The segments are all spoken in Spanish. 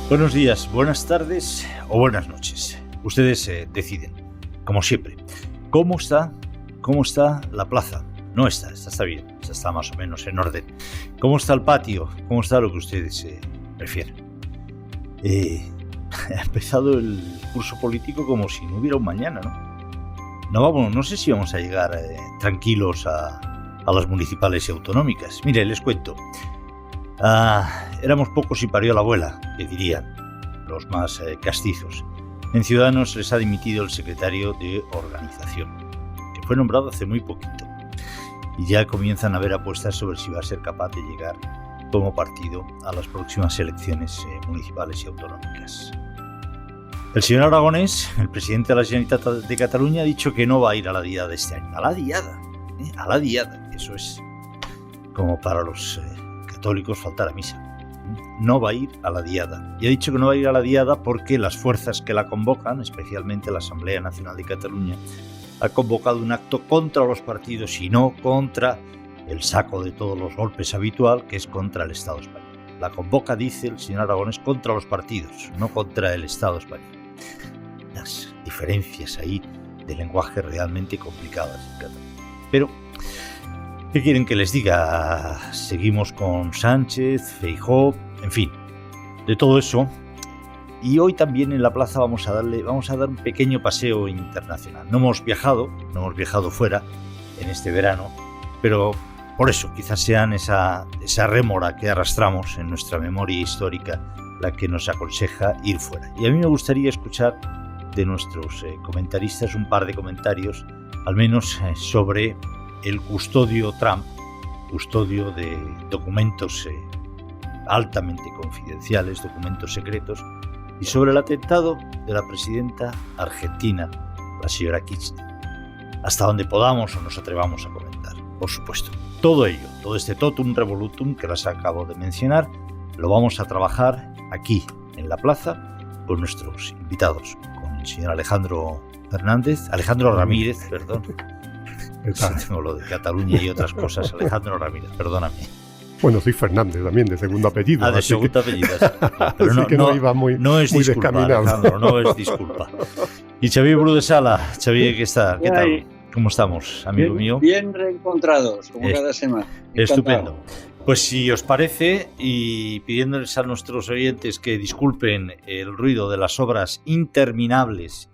Buenos días, buenas tardes o buenas noches. Ustedes deciden, como siempre. ¿Cómo está la plaza? No está bien, está más o menos en orden. ¿Cómo está el patio? ¿Cómo está lo que ustedes prefieren? Ha empezado el curso político como si no hubiera un mañana, ¿no? No sé si vamos a llegar tranquilos a las municipales y autonómicas. Mire, les cuento. Éramos pocos y parió la abuela, que dirían los más castizos. En Ciudadanos les ha dimitido el secretario de organización, que fue nombrado hace muy poquito, y ya comienzan a haber apuestas sobre si va a ser capaz de llegar como partido a las próximas elecciones municipales y autonómicas. El señor Aragonés, el presidente de la Generalitat de Cataluña, ha dicho que no va a ir a la diada de este año. A la diada, eso es como para los católicos faltar a misa. No va a ir a la diada. Y ha dicho que no va a ir a la diada porque las fuerzas que la convocan, especialmente la Asamblea Nacional de Cataluña, ha convocado un acto contra los partidos y no contra el saco de todos los golpes habitual, que es contra el Estado español. La convoca, dice el señor Aragonés, contra los partidos, no contra el Estado español. Las diferencias ahí de lenguaje realmente complicadas en Cataluña. Pero ¿qué quieren que les diga? Seguimos con Sánchez, Feijóo, en fin, de todo eso. Y hoy también en la plaza vamos a dar un pequeño paseo internacional. No hemos viajado fuera en este verano, pero por eso quizás sean esa rémora que arrastramos en nuestra memoria histórica la que nos aconseja ir fuera. Y a mí me gustaría escuchar de nuestros comentaristas un par de comentarios, al menos sobre el custodio Trump, custodio de documentos altamente confidenciales, documentos secretos, y sobre el atentado de la presidenta argentina, la señora Kirchner. Hasta donde podamos o nos atrevamos a comentar, por supuesto. Todo ello, todo este totum revolutum que les acabo de mencionar, lo vamos a trabajar aquí, en la plaza, con nuestros invitados, con el señor Alejandro Ramírez, perdón. Tengo lo de Cataluña y otras cosas. Alejandro Ramírez, perdóname. Bueno, soy Fernández también, de segundo apellido. De segundo apellido. Pero no es disculpa, Alejandro, no es disculpa. Y Xavier Bru de Sala. Xavier, ¿qué tal? ¿Cómo estamos, amigo mío? Bien reencontrados, como cada semana. Estupendo. Pues si os parece, y pidiéndoles a nuestros oyentes que disculpen el ruido de las obras interminables,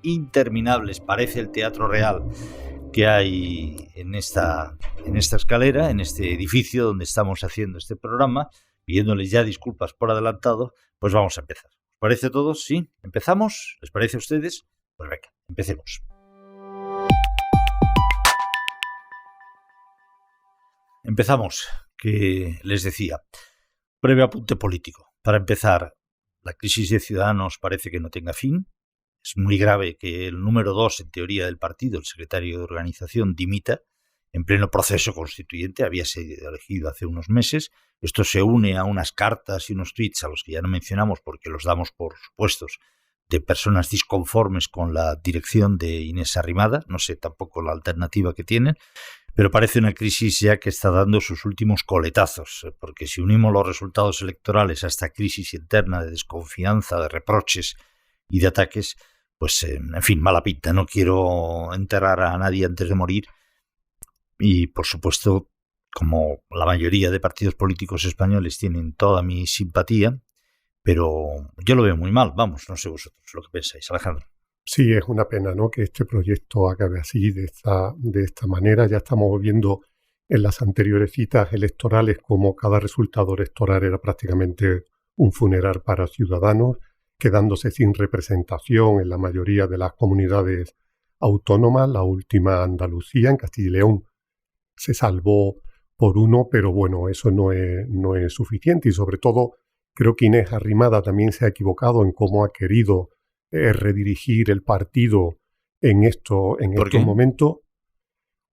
parece el Teatro Real que hay en esta escalera, en este edificio donde estamos haciendo este programa, pidiéndoles ya disculpas por adelantado, pues vamos a empezar. ¿Os parece a todos? ¿Sí? ¿Empezamos? ¿Les parece a ustedes? Pues venga, empecemos. Empezamos, que les decía. Breve apunte político. Para empezar, la crisis de Ciudadanos parece que no tenga fin. Es muy grave que el número 2, en teoría, del partido, el secretario de organización, dimita en pleno proceso constituyente. Había sido elegido hace unos meses. Esto se une a unas cartas y unos tweets a los que ya no mencionamos porque los damos por supuestos, de personas disconformes con la dirección de Inés Arrimada. No sé tampoco la alternativa que tienen, pero parece una crisis ya que está dando sus últimos coletazos, porque si unimos los resultados electorales a esta crisis interna de desconfianza, de reproches y de ataques, pues, en fin, mala pinta. No quiero enterrar a nadie antes de morir y, por supuesto, como la mayoría de partidos políticos españoles tienen toda mi simpatía, pero yo lo veo muy mal. Vamos, no sé vosotros lo que pensáis, Alejandro. Sí, es una pena, ¿no?, que este proyecto acabe así, de esta manera. Ya estamos viendo en las anteriores citas electorales como cada resultado electoral era prácticamente un funeral para Ciudadanos, quedándose sin representación en la mayoría de las comunidades autónomas. La última, Andalucía, en Castilla y León, se salvó por uno, pero bueno, eso no es suficiente. Y sobre todo, creo que Inés Arrimada también se ha equivocado en cómo ha querido redirigir el partido en estos momentos,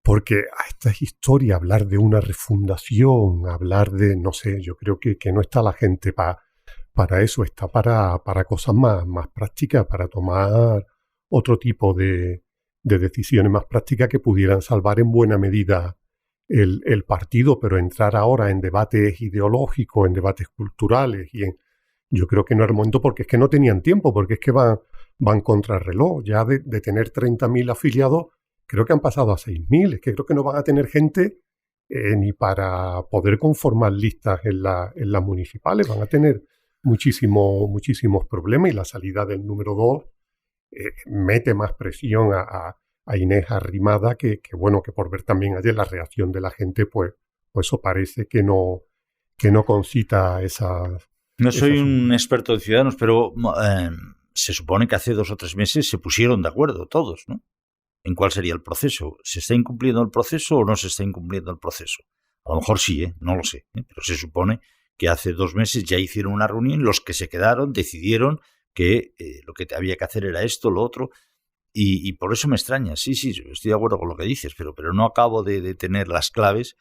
porque a esta historia, hablar de una refundación, hablar de, no sé, yo creo que no está la gente para eso, está para cosas más prácticas, para tomar otro tipo de decisiones más prácticas que pudieran salvar en buena medida el partido, pero entrar ahora en debates ideológicos, en debates culturales y yo creo que no era el momento porque es que no tenían tiempo, porque es que van contra el reloj. Ya de tener 30.000 afiliados, creo que han pasado a 6.000. Es que creo que no van a tener gente ni para poder conformar listas en las municipales. Van a tener muchísimos problemas, y la salida del número 2 mete más presión a Inés Arrimada, que por ver también ayer la reacción de la gente, pues eso parece que no concita esas... No soy un experto de Ciudadanos, pero se supone que hace 2 o 3 meses se pusieron de acuerdo todos, ¿no? En cuál sería el proceso. ¿Se está incumpliendo el proceso o no se está incumpliendo el proceso? A lo mejor sí, no lo sé, pero se supone que hace 2 meses ya hicieron una reunión, los que se quedaron decidieron que lo que había que hacer era esto, lo otro, y por eso me extraña. Sí, estoy de acuerdo con lo que dices, pero no acabo de tener las claves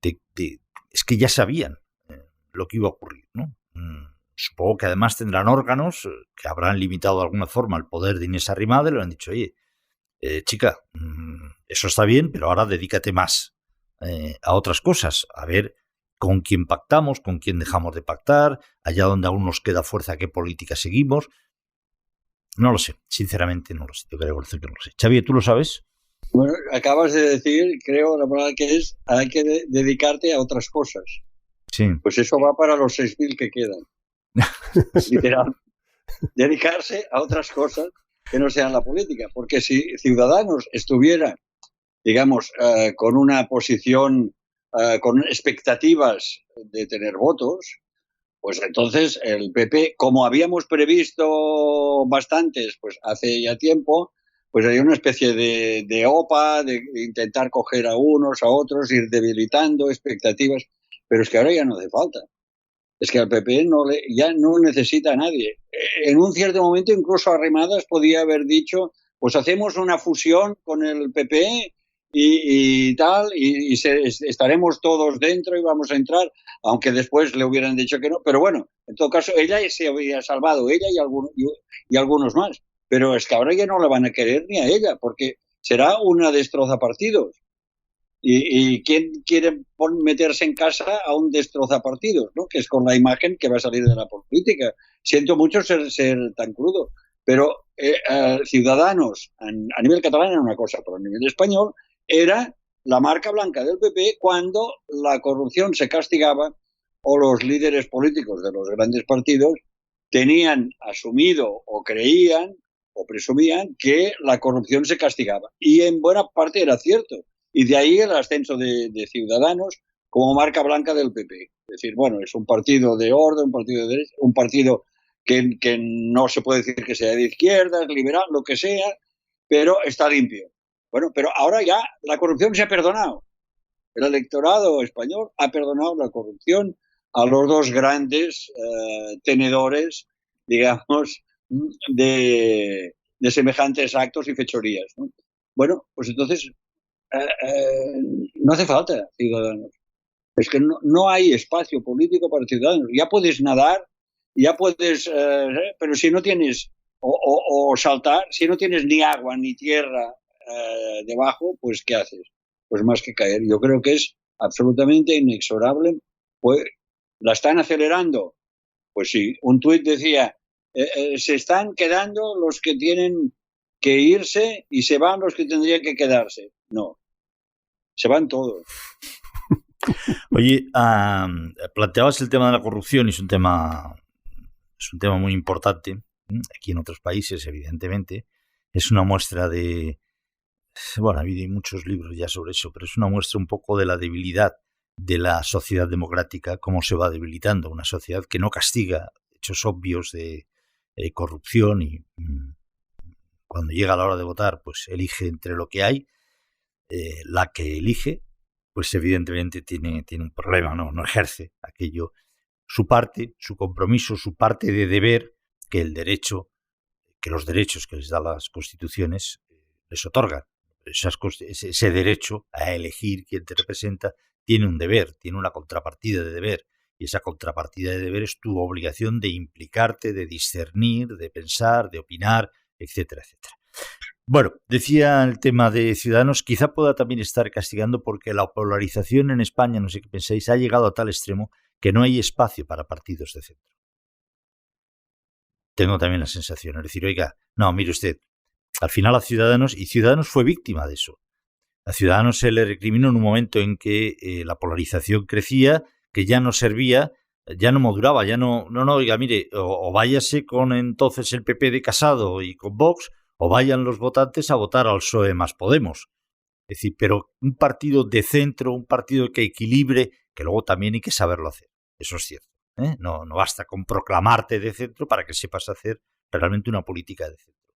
es que ya sabían lo que iba a ocurrir, ¿no? Supongo que además tendrán órganos que habrán limitado de alguna forma el poder de Inés Arrimada y le han dicho, oye, chica, eso está bien, pero ahora dedícate más a otras cosas, a ver con quién pactamos, con quién dejamos de pactar, allá donde aún nos queda fuerza, qué política seguimos. No lo sé, sinceramente no lo sé, yo creo que no lo sé. Xavier, ¿tú lo sabes? Bueno, acabas de decir, creo, la palabra que es, hay que dedicarte a otras cosas. Sí. Pues eso va para los 6.000 que quedan. Literal. Dedicarse a otras cosas que no sean la política. Porque si Ciudadanos estuviera, digamos, con una posición, con expectativas de tener votos, pues entonces el PP, como habíamos previsto bastantes, pues hace ya tiempo, pues hay una especie de OPA, de intentar coger a unos, a otros, ir debilitando expectativas, pero es que ahora ya no hace falta. Es que al PP ya no necesita a nadie. En un cierto momento incluso Arrimadas podía haber dicho, pues hacemos una fusión con el PP y tal, y estaremos todos dentro y vamos a entrar, aunque después le hubieran dicho que no. Pero bueno, en todo caso, ella se había salvado, ella y algunos más. Pero es que ahora ya no la van a querer ni a ella, porque será una destrozapartidos. ¿Y quién quiere meterse en casa a un destrozapartidos, ¿no? Que es con la imagen que va a salir de la política? Siento mucho ser tan crudo, pero Ciudadanos a nivel catalán era una cosa, pero a nivel español era la marca blanca del PP cuando la corrupción se castigaba o los líderes políticos de los grandes partidos tenían asumido o creían o presumían que la corrupción se castigaba. Y en buena parte era cierto. Y de ahí el ascenso de Ciudadanos como marca blanca del PP. Es decir, bueno, es un partido de orden, un partido de derecha, un partido que no se puede decir que sea de izquierdas, liberal, lo que sea, pero está limpio. Bueno, pero ahora ya la corrupción se ha perdonado. El electorado español ha perdonado la corrupción a los dos grandes tenedores, digamos, de semejantes actos y fechorías, ¿no? Bueno, pues entonces no hace falta Ciudadanos. Es que no hay espacio político para Ciudadanos. Ya puedes nadar, ya puedes, pero si no tienes, o saltar, si no tienes ni agua ni tierra debajo, pues ¿qué haces? Pues más que caer. Yo creo que es absolutamente inexorable. Pues, ¿la están acelerando? Pues sí. Un tuit decía, se están quedando los que tienen que irse y se van los que tendrían que quedarse. No, se van todos. Oye, planteabas el tema de la corrupción y es un tema muy importante. Aquí en otros países, evidentemente, es una muestra de... Bueno, ha habido muchos libros ya sobre eso, pero es una muestra un poco de la debilidad de la sociedad democrática, cómo se va debilitando una sociedad que no castiga hechos obvios de corrupción y cuando llega la hora de votar, pues elige entre lo que hay. La que elige, pues evidentemente tiene un problema, no ejerce aquello, su parte, su compromiso, su parte de deber que los derechos que les dan las constituciones les otorgan. Ese derecho a elegir quién te representa tiene un deber, tiene una contrapartida de deber, y esa contrapartida de deber es tu obligación de implicarte, de discernir, de pensar, de opinar, etcétera, etcétera. Bueno, decía el tema de Ciudadanos, quizá pueda también estar castigando porque la polarización en España, no sé qué pensáis, ha llegado a tal extremo que no hay espacio para partidos de centro. tengo también la sensación. Es decir, oiga, no, mire usted, al final a Ciudadanos fue víctima de eso. A Ciudadanos se le recriminó en un momento en que la polarización crecía, que ya no servía, ya no modulaba, ya no, oiga, mire, o váyase con entonces el PP de Casado y con Vox, o vayan los votantes a votar al PSOE más Podemos. Es decir, pero un partido de centro, un partido que equilibre, que luego también hay que saberlo hacer. Eso es cierto. No basta con proclamarte de centro para que sepas hacer realmente una política de centro.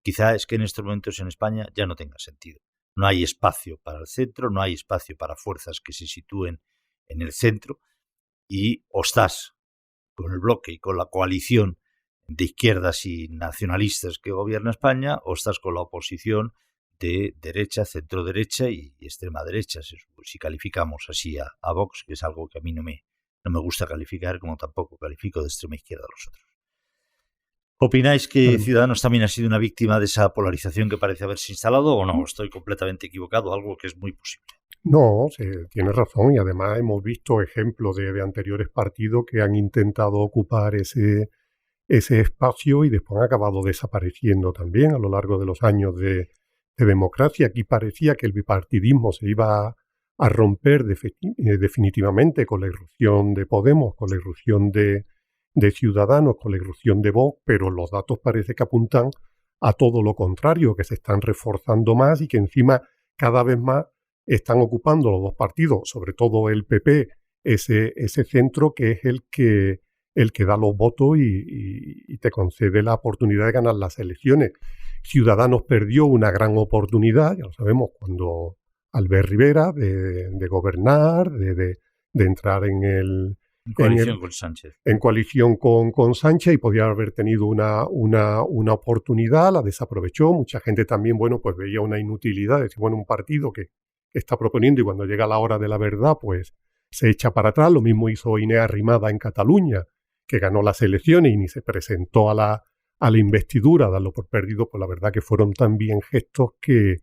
Quizá es que en estos momentos en España ya no tenga sentido. No hay espacio para el centro, no hay espacio para fuerzas que se sitúen en el centro y o estás con el bloque y con la coalición de izquierdas y nacionalistas que gobierna España o estás con la oposición de derecha, centro-derecha y extrema derecha, si calificamos así a Vox, que es algo que a mí no me gusta calificar, como tampoco califico de extrema izquierda a los otros. ¿Opináis que Ciudadanos también ha sido una víctima de esa polarización que parece haberse instalado o no? Estoy completamente equivocado, algo que es muy posible. No, tienes razón, y además hemos visto ejemplos de anteriores partidos que han intentado ocupar ese espacio y después han acabado desapareciendo también a lo largo de los años de democracia. Aquí parecía que el bipartidismo se iba a romper definitivamente con la irrupción de Podemos, con la irrupción de Ciudadanos, con la irrupción de Vox, pero los datos parece que apuntan a todo lo contrario, que se están reforzando más y que encima cada vez más están ocupando los dos partidos, sobre todo el PP, ese centro que es el que da los votos y te concede la oportunidad de ganar las elecciones. Ciudadanos perdió una gran oportunidad, ya lo sabemos, cuando Albert Rivera, de gobernar, de entrar en coalición con Sánchez. En coalición con Sánchez, y podía haber tenido una oportunidad, la desaprovechó. Mucha gente también, pues veía una inutilidad, es decir, un partido que está proponiendo y cuando llega la hora de la verdad, pues se echa para atrás. Lo mismo hizo Inés Arrimada en Cataluña, que ganó las elecciones y ni se presentó a la investidura, darlo por perdido. Pues la verdad que fueron también gestos que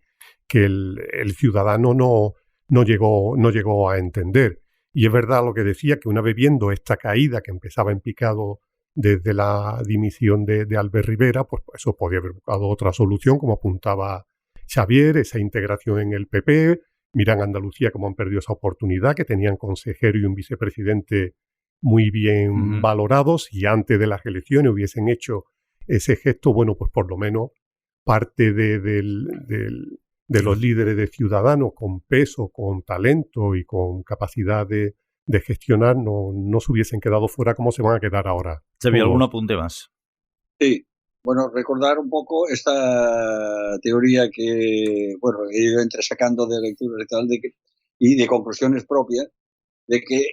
el ciudadano no llegó a entender. Y es verdad lo que decía, que una vez viendo esta caída que empezaba en picado desde la dimisión de Albert Rivera, pues eso podía haber buscado otra solución, como apuntaba Xavier, esa integración en el PP. Mira en Andalucía cómo han perdido esa oportunidad, que tenían consejero y un vicepresidente muy bien valorados, y antes de las elecciones hubiesen hecho ese gesto, pues por lo menos parte de los líderes de Ciudadanos con peso, con talento y con capacidad de gestionar no se hubiesen quedado fuera como se van a quedar ahora. ¿Había algún apunte más? Sí, recordar un poco esta teoría que, he ido entresacando de lecturas y tal, y de conclusiones propias, de que,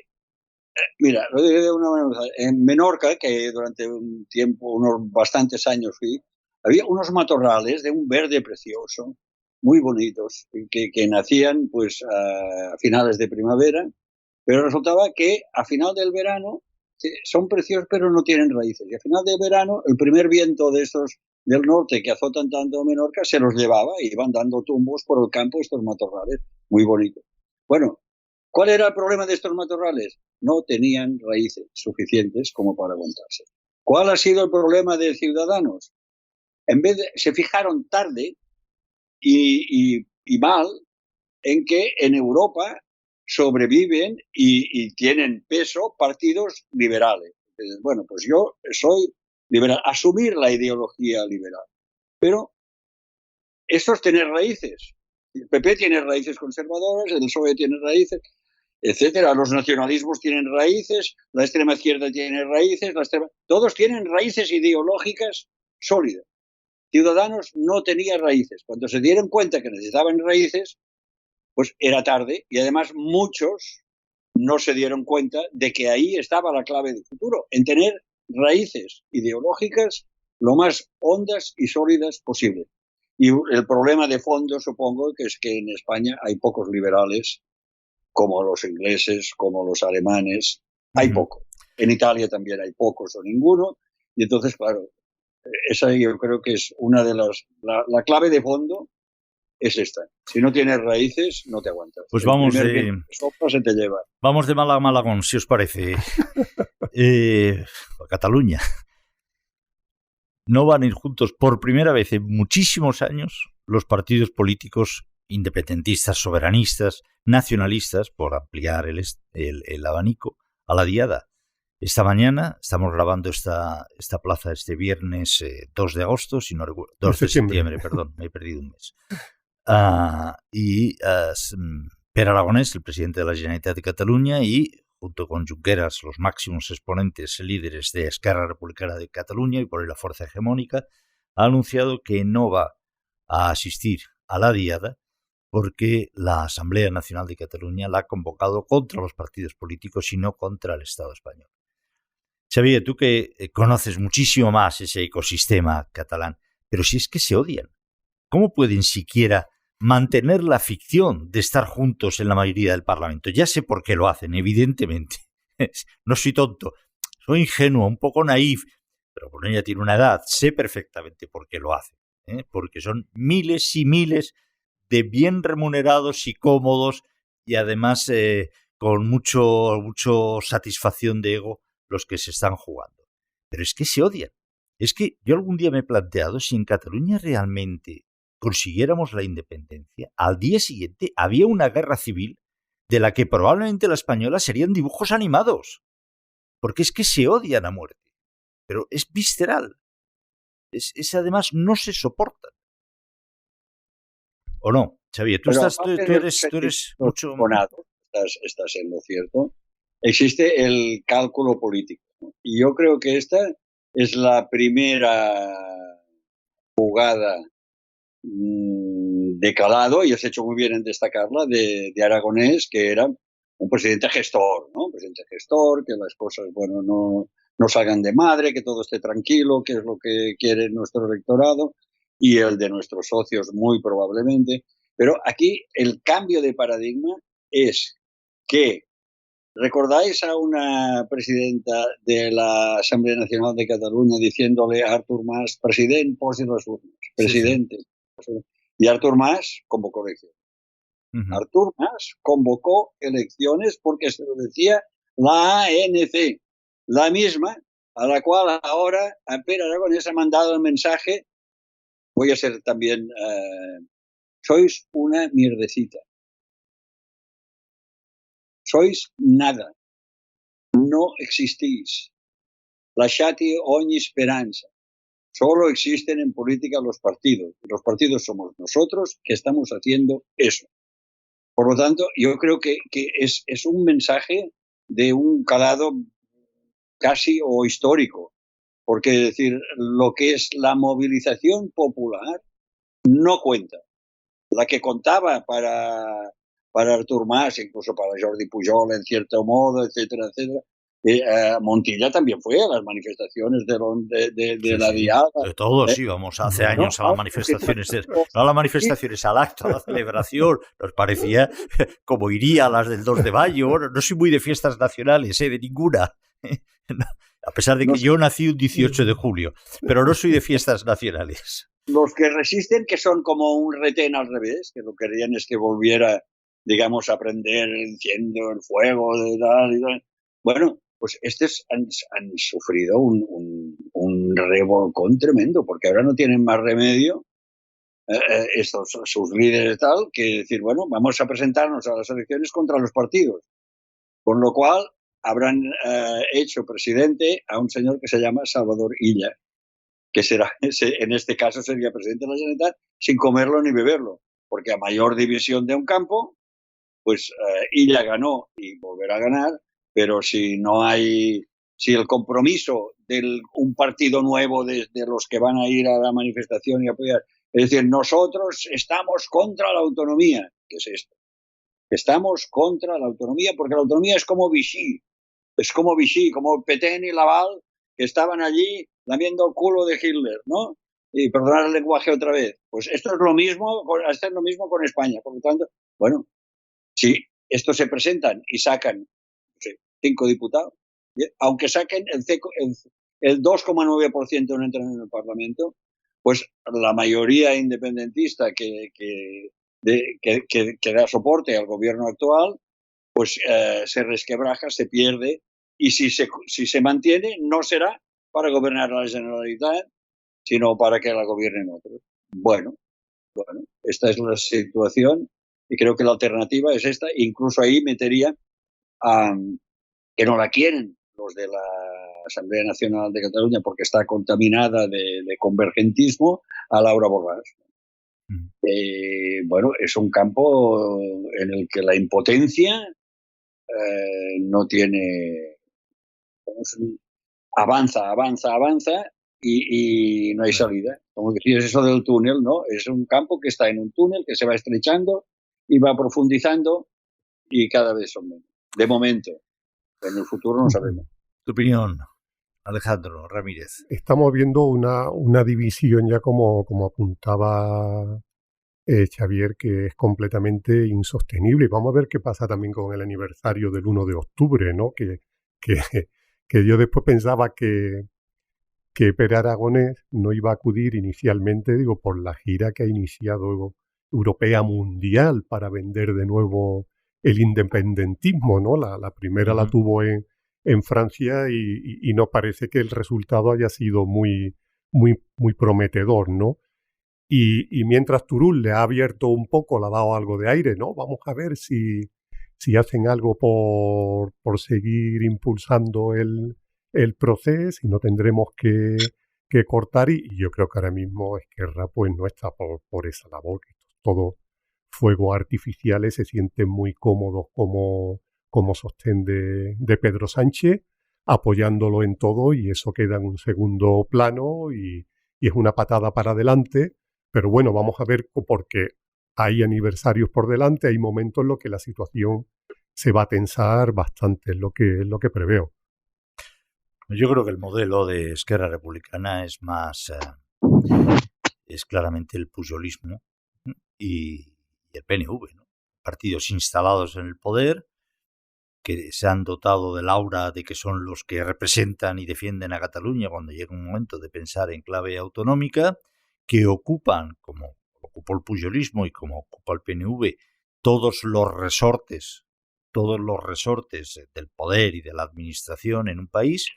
mira, lo diré de una manera, en Menorca, que durante un tiempo, unos bastantes años fui, había unos matorrales de un verde precioso, muy bonitos, que nacían pues a finales de primavera, pero resultaba que a final del verano son preciosos pero no tienen raíces, y a final del verano el primer viento de estos del norte que azotan tanto a Menorca se los llevaba y iban dando tumbos por el campo estos matorrales muy bonitos. Bueno, ¿cuál era el problema de estos matorrales? No tenían raíces suficientes como para aguantarse. ¿Cuál ha sido el problema de Ciudadanos? Se fijaron tarde y mal en que en Europa sobreviven y tienen peso partidos liberales. Entonces, pues yo soy liberal, asumir la ideología liberal. Pero esto es tener raíces. El PP tiene raíces conservadoras, el PSOE tiene raíces, etcétera. Los nacionalismos tienen raíces, la extrema izquierda tiene raíces, todos tienen raíces ideológicas sólidas. Ciudadanos no tenía raíces. Cuando se dieron cuenta que necesitaban raíces, pues era tarde, y además muchos no se dieron cuenta de que ahí estaba la clave del futuro, en tener raíces ideológicas lo más hondas y sólidas posible. Y el problema de fondo, supongo, que es que en España hay pocos liberales, como los ingleses, como los alemanes, hay poco. En Italia también hay pocos o ninguno, y entonces, claro, esa yo creo que es una de la clave de fondo es esta. Si no tienes raíces, no te aguantas. Pues vamos de sopa se te lleva. Vamos de Málaga a Malagón, si os parece. A Cataluña. no van a ir juntos por primera vez en muchísimos años los partidos políticos independentistas, soberanistas, nacionalistas, por ampliar el abanico, a la diada. Esta mañana estamos grabando esta plaza este viernes 2 de agosto, si no recuerdo, 2 de septiembre, perdón, me he perdido un mes. Pere Aragonès, el presidente de la Generalitat de Cataluña, y junto con Junqueras, los máximos exponentes, líderes de Esquerra Republicana de Cataluña y por ahí la fuerza hegemónica, ha anunciado que no va a asistir a la diada porque la Asamblea Nacional de Cataluña la ha convocado contra los partidos políticos y no contra el Estado español. Xavier, tú que conoces muchísimo más ese ecosistema catalán, pero si es que se odian, ¿cómo pueden siquiera mantener la ficción de estar juntos en la mayoría del Parlamento? Ya sé por qué lo hacen, evidentemente. No soy tonto, soy ingenuo, un poco naif, pero Polonia tiene una edad, sé perfectamente por qué lo hacen, porque son miles y miles de bien remunerados y cómodos y además con mucho satisfacción de ego los que se están jugando. Pero es que se odian. Es que yo algún día me he planteado si en Cataluña realmente consiguiéramos la independencia, al día siguiente había una guerra civil de la que probablemente la española serían dibujos animados. Porque es que se odian a muerte. Pero es visceral. Es además no se soportan. ¿O no? Xavier, tú eres mucho... Estás en lo cierto. Existe el cálculo político, ¿no? Y yo creo que esta es la primera jugada de calado, y has hecho muy bien en destacarla, de Aragonès, que era un presidente gestor, ¿no? Un presidente gestor, que las cosas, bueno, no salgan de madre, que todo esté tranquilo, que es lo que quiere nuestro electorado y el de nuestros socios muy probablemente. Pero aquí el cambio de paradigma es que ¿recordáis a una presidenta de la Asamblea Nacional de Cataluña diciéndole a Artur Mas, presidente, posi les urnes, presidente? Sí. Y Artur Mas convocó elecciones. Artur Mas convocó elecciones porque se lo decía la ANC, la misma a la cual ahora Pere Aragonès ha mandado el mensaje, voy a ser también, sois una mierdecita. Sois nada. No existís. Lasciate ogni speranza. Solo existen en política los partidos. Los partidos somos nosotros que estamos haciendo eso. Por lo tanto, yo creo que es un mensaje de un calado casi o histórico. Porque, es decir, lo que es la movilización popular no cuenta. La que contaba para Artur Mas, incluso para Jordi Pujol en cierto modo, etcétera, etcétera. Montilla también fue a las manifestaciones de la diada. De todos íbamos hace años a las manifestaciones, no a las manifestaciones, al acto, a la celebración. Nos parecía como iría a las del 2 de mayo. Bueno, no soy muy de fiestas nacionales, de ninguna. A pesar de que yo nací un 18 de julio, pero no soy de fiestas nacionales. Los que resisten, que son como un retén al revés, que lo que querían es que volviera, digamos, a prender enciendo el fuego de tal. Bueno, pues estos han sufrido un revolcón tremendo, porque ahora no tienen más remedio sus líderes tal que decir, bueno, vamos a presentarnos a las elecciones contra los partidos, con lo cual habrán hecho presidente a un señor que se llama Salvador Illa, que será, en este caso sería presidente de la Generalitat sin comerlo ni beberlo, porque a mayor división de un campo, pues Illa ganó y volverá a ganar, pero si el compromiso de un partido nuevo de los que van a ir a la manifestación y apoyar, es decir, nosotros estamos contra la autonomía, ¿qué es esto? Estamos contra la autonomía, porque la autonomía es como Vichy, como Petén y Laval, que estaban allí lamiendo el culo de Hitler, ¿no? Y perdonar el lenguaje otra vez. Pues esto es lo mismo con España. Por lo tanto, bueno, si estos se presentan y sacan, no sé, 5 diputados, aunque saquen el 2,9% no entran en el Parlamento, pues la mayoría independentista que da soporte al gobierno actual, pues se resquebraja, se pierde, y si se mantiene, no será para gobernar la Generalitat, sino para que la gobiernen otros. Bueno, esta es la situación y creo que la alternativa es esta. Incluso ahí metería que no la quieren los de la Asamblea Nacional de Cataluña porque está contaminada de convergentismo, a Laura Borràs. Bueno, es un campo en el que la impotencia no tiene... Avanza y no hay salida. Como decías eso del túnel, ¿no? Es un campo que está en un túnel que se va estrechando y va profundizando y cada vez son menos. De momento. En el futuro no sabemos. Tu opinión, Alejandro Ramírez. Estamos viendo una división ya como apuntaba Xavier, que es completamente insostenible. Vamos a ver qué pasa también con el aniversario del 1 de octubre, ¿no? Que yo después pensaba que Pere Aragonés no iba a acudir inicialmente, digo, por la gira que ha iniciado Europea Mundial para vender de nuevo el independentismo, ¿no? La primera la tuvo en Francia y no parece que el resultado haya sido muy prometedor, ¿no? Y mientras Turull le ha abierto un poco, le ha dado algo de aire, ¿no? Vamos a ver si hacen algo por seguir impulsando el proceso y no tendremos que cortar. Y yo creo que ahora mismo Esquerra pues no está por esa labor, que todo fuegos artificiales, se sienten muy cómodos como sostén de Pedro Sánchez, apoyándolo en todo, y eso queda en un segundo plano y es una patada para adelante. Pero bueno, vamos a ver, porque hay aniversarios por delante, hay momentos en los que la situación se va a tensar bastante, es lo que preveo. Yo creo que el modelo de Esquerra Republicana es más, es claramente el pujolismo y el PNV, ¿no? Partidos instalados en el poder que se han dotado del aura de que son los que representan y defienden a Cataluña cuando llega un momento de pensar en clave autonómica, que ocupan, como ocupó el pujolismo y como ocupa el PNV, todos los resortes del poder y de la administración en un país,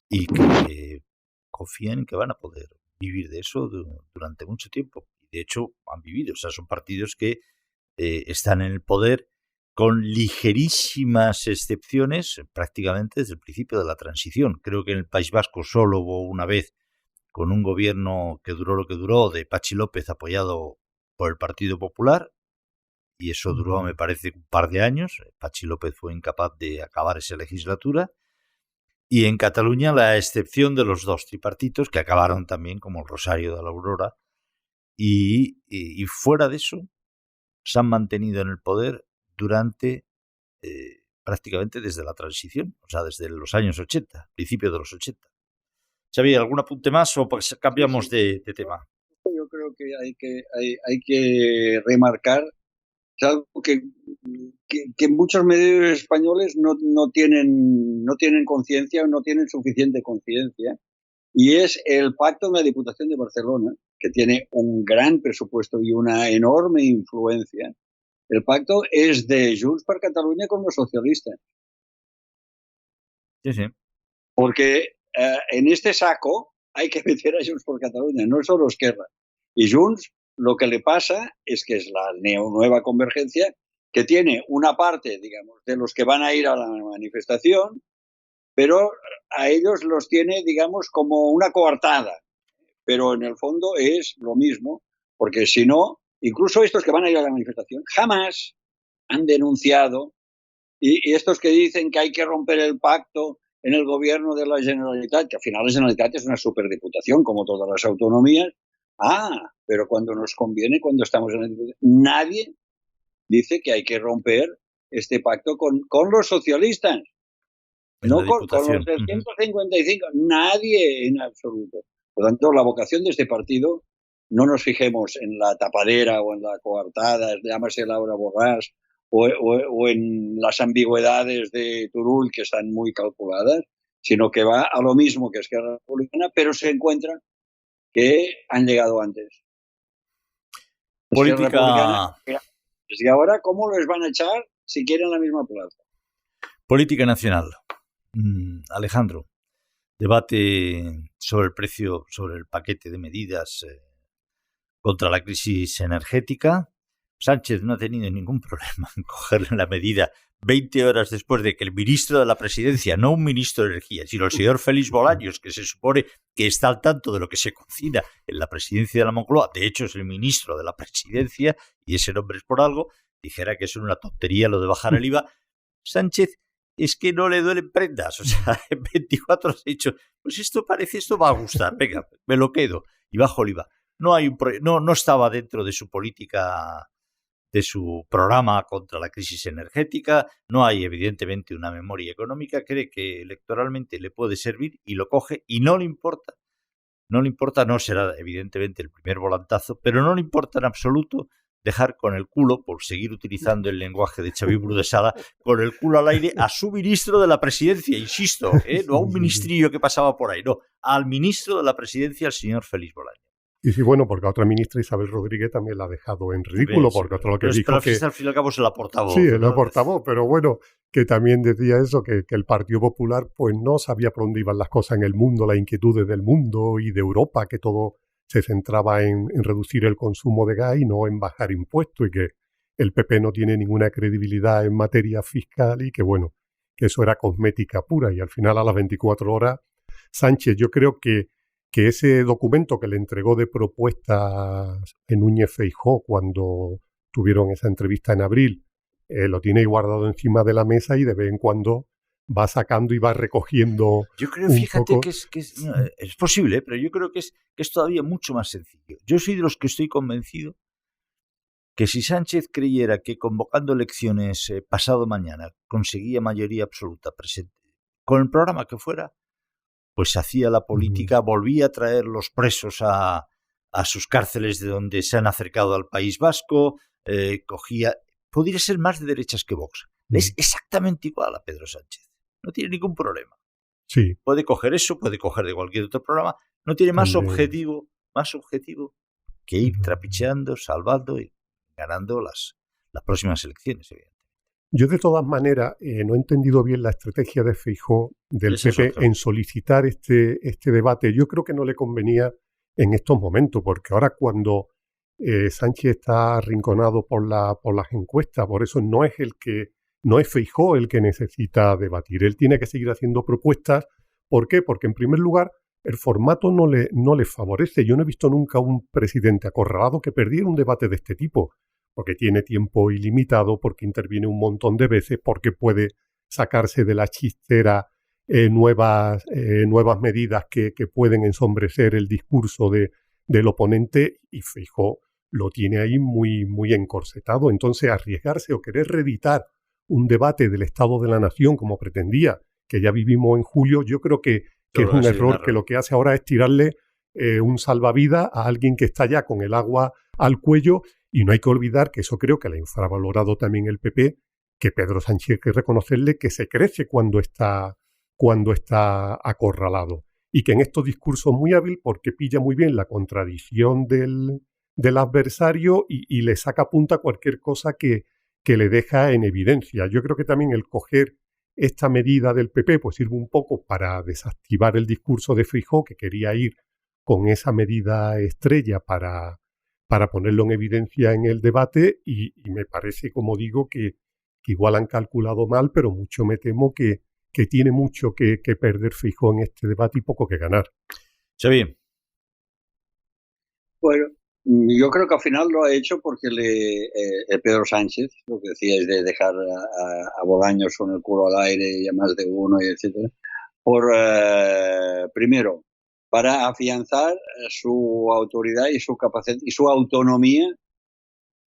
y que confían en que van a poder vivir de eso durante mucho tiempo. Y de hecho han vivido. O sea, son partidos que están en el poder con ligerísimas excepciones prácticamente desde el principio de la transición. Creo que en el País Vasco solo hubo una vez, con un gobierno que duró lo que duró, de Patxi López apoyado por el Partido Popular, y eso duró, me parece, un par de años. Patxi López fue incapaz de acabar esa legislatura. Y en Cataluña la excepción de los dos tripartitos, que acabaron también como el Rosario de la Aurora, y fuera de eso se han mantenido en el poder durante prácticamente desde la transición, o sea, desde los años 80, principios de los 80. Xavier, ¿algún apunte más o pues cambiamos de tema? Yo creo que hay que remarcar algo que muchos medios españoles no tienen conciencia o no tienen suficiente conciencia, y es el pacto en la Diputación de Barcelona, que tiene un gran presupuesto y una enorme influencia. El pacto es de Junts per Catalunya con los socialistas. Sí. Porque en este saco hay que meter a Junts per Catalunya, no es solo Esquerra. Y Junts, lo que le pasa es que es la nueva convergencia, que tiene una parte, digamos, de los que van a ir a la manifestación, pero a ellos los tiene, digamos, como una coartada. Pero en el fondo es lo mismo, porque si no, incluso estos que van a ir a la manifestación jamás han denunciado, y estos que dicen que hay que romper el pacto en el gobierno de la Generalitat, que al final la Generalitat es una superdiputación como todas las autonomías. Pero cuando nos conviene, cuando estamos en la Diputación, nadie dice que hay que romper este pacto con los socialistas, no con los del 155, nadie en absoluto. Por lo tanto, la vocación de este partido, no nos fijemos en la tapadera o en la coartada, llámase Laura Borràs, o en las ambigüedades de Turull, que están muy calculadas, sino que va a lo mismo que Esquerra Republicana, pero se encuentra que han llegado antes. Política. Y ahora, ¿cómo les van a echar si quieren la misma plaza? Política nacional. Alejandro, debate sobre el precio, sobre el paquete de medidas contra la crisis energética. Sánchez no ha tenido ningún problema en cogerle la medida 20 horas después de que el ministro de la Presidencia, no un ministro de Energía, sino el señor Félix Bolaños, que se supone que está al tanto de lo que se cocina en la presidencia de la Moncloa, de hecho es el ministro de la Presidencia y ese nombre es por algo, dijera que es una tontería lo de bajar el IVA. Sánchez es que no le duelen prendas, o sea, en 24 horas ha dicho, pues esto va a gustar, venga, me lo quedo y bajo el IVA. No estaba dentro de su política, de su programa contra la crisis energética, no hay evidentemente una memoria económica, cree que electoralmente le puede servir y lo coge y no le importa, no será evidentemente el primer volantazo, pero no le importa en absoluto dejar con el culo, por seguir utilizando el lenguaje de Xavier Bru-de-Sala, con el culo al aire a su ministro de la Presidencia, insisto, no a un ministrillo que pasaba por ahí, no, al ministro de la Presidencia, al señor Félix Bolaños. Y sí, bueno, porque a otra ministra, Isabel Rodríguez, también la ha dejado en ridículo, porque otro lo que dijo pero que... al fin y al cabo es la portavoz. Sí, es la portavoz, pero bueno, que también decía eso, que el Partido Popular pues no sabía por dónde iban las cosas en el mundo, las inquietudes del mundo y de Europa, que todo se centraba en reducir el consumo de gas y no en bajar impuestos, y que el PP no tiene ninguna credibilidad en materia fiscal y que, bueno, que eso era cosmética pura. Y al final, a las 24 horas, Sánchez, yo creo que ese documento que le entregó de propuestas en Núñez Feijóo cuando tuvieron esa entrevista en abril, lo tiene guardado encima de la mesa y de vez en cuando va sacando y va recogiendo. Yo creo, fíjate, que es posible, pero yo creo que es todavía mucho más sencillo. Yo soy de los que estoy convencido que si Sánchez creyera que convocando elecciones pasado mañana conseguía mayoría absoluta presente, con el programa que fuera, pues hacía la política, volvía a traer los presos a sus cárceles de donde se han acercado al País Vasco, podría ser más de derechas que Vox. Es exactamente igual a Pedro Sánchez. No tiene ningún problema. Sí. Puede coger eso, puede coger de cualquier otro programa. No tiene más objetivo que ir trapicheando, salvando y ganando las próximas elecciones, evidentemente. Yo, de todas maneras, no he entendido bien la estrategia de Feijóo del PP en solicitar este debate. Yo creo que no le convenía en estos momentos, porque ahora cuando Sánchez está arrinconado por las encuestas, por eso no es Feijóo el que necesita debatir. Él tiene que seguir haciendo propuestas. ¿Por qué? Porque, en primer lugar, el formato no le favorece. Yo no he visto nunca un presidente acorralado que perdiera un debate de este tipo, porque tiene tiempo ilimitado, porque interviene un montón de veces, porque puede sacarse de la chistera nuevas medidas que pueden ensombrecer el discurso del oponente, y Feijóo lo tiene ahí muy, muy encorsetado. Entonces, arriesgarse o querer reeditar un debate del Estado de la Nación como pretendía, que ya vivimos en julio, yo creo que es un error, que lo que hace ahora es tirarle un salvavidas a alguien que está ya con el agua al cuello. Y no hay que olvidar que eso creo que le ha infravalorado también el PP, que Pedro Sánchez hay que reconocerle que se crece cuando está acorralado. Y que en estos discursos muy hábil, porque pilla muy bien la contradicción del adversario y le saca punta a cualquier cosa que le deja en evidencia. Yo creo que también el coger esta medida del PP pues sirve un poco para desactivar el discurso de Feijóo, que quería ir con esa medida estrella para ponerlo en evidencia en el debate, y me parece, como digo, que igual han calculado mal, pero mucho me temo que tiene mucho que perder Feijóo en este debate y poco que ganar. Xavier. Bueno, yo creo que al final lo ha hecho porque Pedro Sánchez, lo que decía es de dejar a Bolaños con el culo al aire y a más de uno, y etcétera, primero, para afianzar su autoridad y su capacidad y su autonomía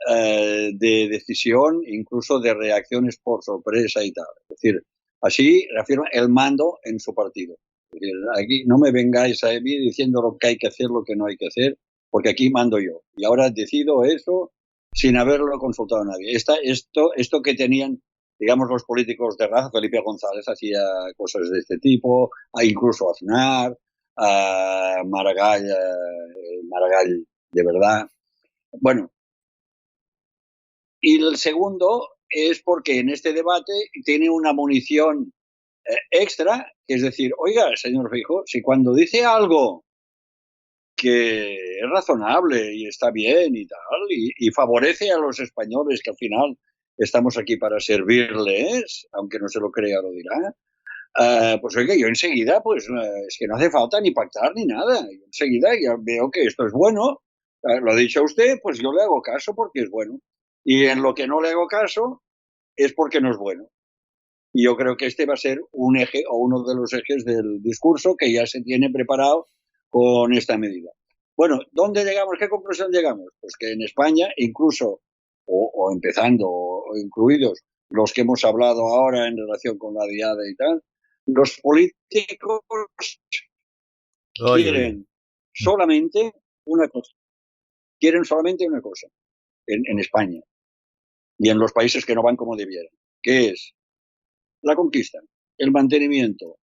de decisión, incluso de reacciones por sorpresa y tal. Es decir, así reafirma el mando en su partido. Es decir, aquí no me vengáis a mí diciendo lo que hay que hacer, lo que no hay que hacer, porque aquí mando yo. Y ahora decido eso sin haberlo consultado a nadie. Esto que tenían, digamos, los políticos de raza, Felipe González hacía cosas de este tipo, incluso Aznar, Maragall de verdad. Bueno, y el segundo es porque en este debate tiene una munición extra, que es decir, oiga, señor Feijóo, si cuando dice algo que es razonable y está bien y tal, y favorece a los españoles, que al final estamos aquí para servirles, aunque no se lo crea, lo dirá, pues oiga, yo enseguida, pues es que no hace falta ni pactar ni nada. Yo enseguida ya veo que esto es bueno, lo ha dicho usted, pues yo le hago caso porque es bueno. Y en lo que no le hago caso es porque no es bueno. Y yo creo que este va a ser un eje o uno de los ejes del discurso que ya se tiene preparado con esta medida. Bueno, ¿dónde llegamos? ¿Qué conclusión llegamos? Pues que en España, incluso, o empezando, o incluidos los que hemos hablado ahora en relación con la diada y tal, los políticos quieren solamente una cosa. Quieren solamente una cosa en España y en los países que no van como debieran, que es la conquista, el mantenimiento,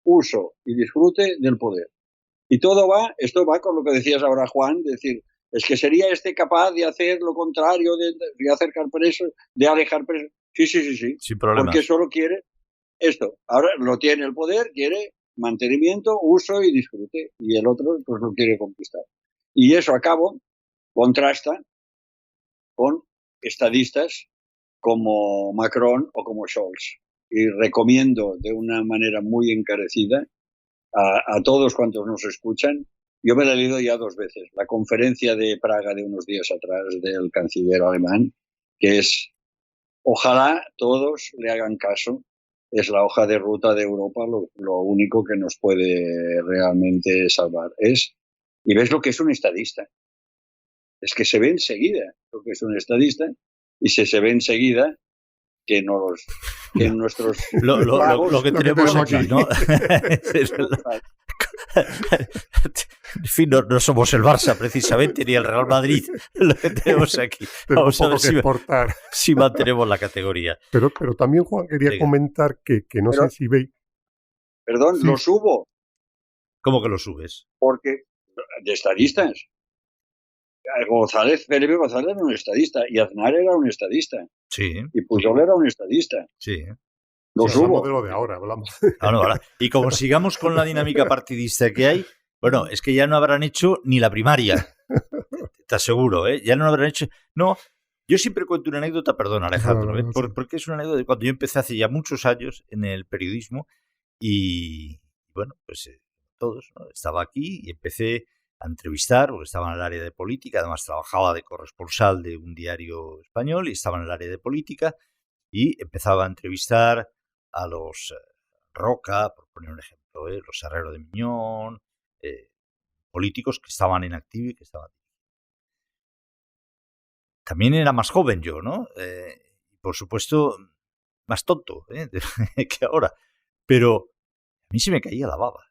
uso y disfrute del poder. Y esto va con lo que decías ahora, Juan, decir, es que sería capaz de hacer lo contrario, de acercar presos, de alejar presos. Sí. Sin problemas. Porque solo quiere esto. Ahora lo tiene el poder, quiere mantenimiento, uso y disfrute. Y el otro, pues lo quiere conquistar. Y eso a cabo contrasta con estadistas como Macron o como Scholz. Y recomiendo de una manera muy encarecida a todos cuantos nos escuchan. Yo me la he leído ya 2 veces. La conferencia de Praga de unos días atrás del canciller alemán, que es, ojalá todos le hagan caso, es la hoja de ruta de Europa, lo único que nos puede realmente salvar. Y ves lo que es un estadista. Es que se ve enseguida lo que es un estadista y se ve enseguida que en nuestros lo que tenemos aquí, ¿no? En fin, no somos el Barça precisamente ni el Real Madrid, lo que tenemos aquí. Vamos a ver si mantenemos la categoría. Pero también, Juan, quería comentar que no sé si veis. Perdón, sí. Lo subo. ¿Cómo que lo subes? Porque de estadistas. Felipe González era un estadista y Aznar era un estadista. Sí. Y Pujol era un estadista. Sí. Lo subo. Modelo de ahora, hablamos. Ahora. Y como sigamos con la dinámica partidista que hay, bueno, es que ya no habrán hecho ni la primaria. Te aseguro, ¿eh? Ya no habrán hecho. No, yo siempre cuento una anécdota, perdón, Alejandro, no, porque es una anécdota de cuando yo empecé hace ya muchos años en el periodismo y, bueno, pues todos, ¿no? Estaba aquí y empecé a entrevistar, porque estaba en el área de política, además trabajaba de corresponsal de un diario español y estaba en el área de política y empezaba a entrevistar a los Roca, por poner un ejemplo, los Herrero de Miñón, políticos que estaban en activo y que estaban... También era más joven yo, ¿no? Por supuesto, más tonto que ahora, pero a mí se me caía la baba.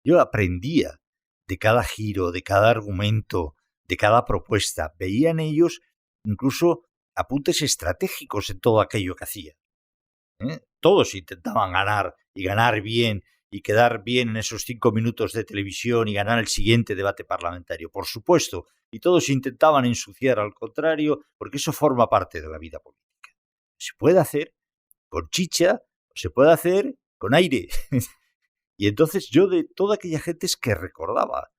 Yo aprendía de cada giro, de cada argumento, de cada propuesta. Veía en ellos incluso apuntes estratégicos en todo aquello que hacía. Todos intentaban ganar y ganar bien y quedar bien en esos 5 minutos de televisión y ganar el siguiente debate parlamentario, por supuesto. Y todos intentaban ensuciar al contrario, porque eso forma parte de la vida política. Se puede hacer con chicha o se puede hacer con aire. Y entonces yo de toda aquella gente es que recordaba